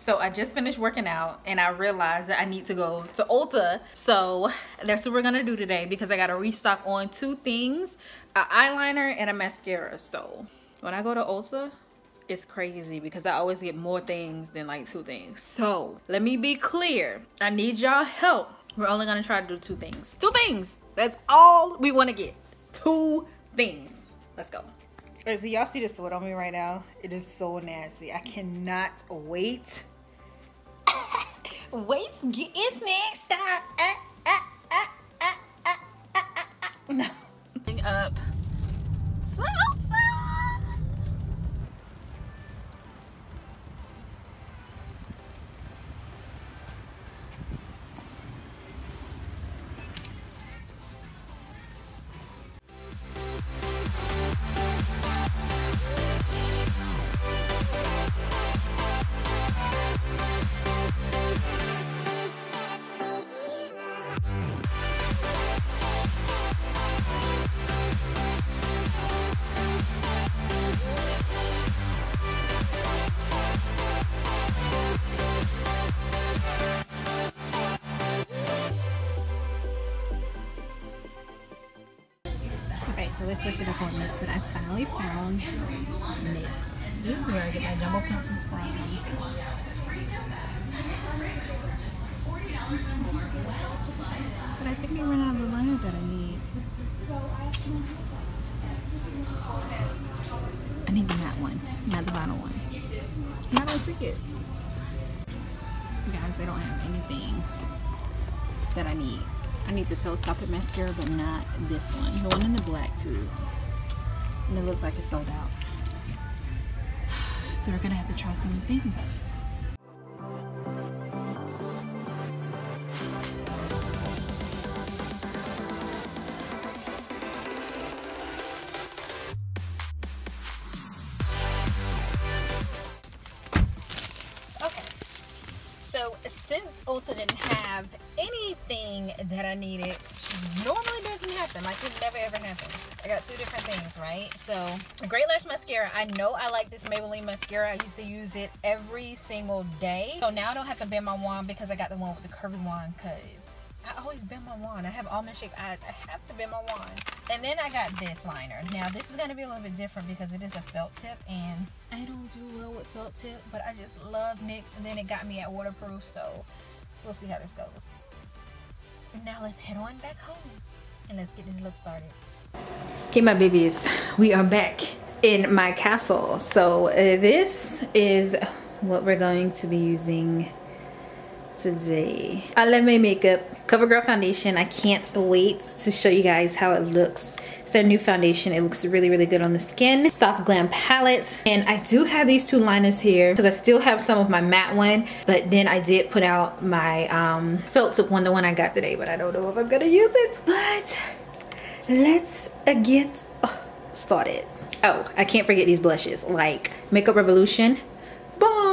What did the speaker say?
So I just finished working out and I realized that I need to go to Ulta. So that's what we're gonna do today because I gotta restock on 2 things, an eyeliner and a mascara. So when I go to Ulta, it's crazy because I always get more things than like 2 things. So let me be clear, I need y'all help. We're only gonna try to do 2 things. 2 things, that's all we wanna get. 2 things, let's go. All right, so y'all see the sweat on me right now. It is so nasty. I cannot wait. Wait, get in snatched up. No. Up. So let's switch it up on NYX, but I finally found NYX. This is where I get my jumbo pencils from. But I think I ran out of the liner that I need. I need the matte one, not the vinyl one. How do I pick it? Guys, they don't have anything that I need. I need the telescopic mascara, but not this one. The one in the black too. And it looks like it's sold out. So we're gonna have to try some new things. So since Ulta didn't have anything that I needed, which normally doesn't happen, like it never ever happens. I got 2 different things, right? So a Great Lash mascara. I know I like this Maybelline mascara. I used to use it every single day. So now I don't have to bend my wand because I got the one with the curvy wand, because I always bend my wand. I have almond shaped eyes. I have to bend my wand. And then I got this liner. Now this is going to be a little bit different because it is a felt tip and I don't do well with felt tip, but I just love NYX, and then it got me at waterproof, so we'll see how this goes. Now let's head on back home and let's get this look started. Okay, my babies, we are back in my castle. So this is what we're going to be using today. I love my makeup. CoverGirl foundation. I can't wait to show you guys how it looks. It's a new foundation. It looks really, really good on the skin. Soft Glam palette. And I do have these 2 liners here because I still have some of my matte one, but then I did put out my felt tip one, the one I got today, but I don't know if I'm gonna use it. But let's get started. Oh, I can't forget these blushes, like Makeup Revolution. Boom!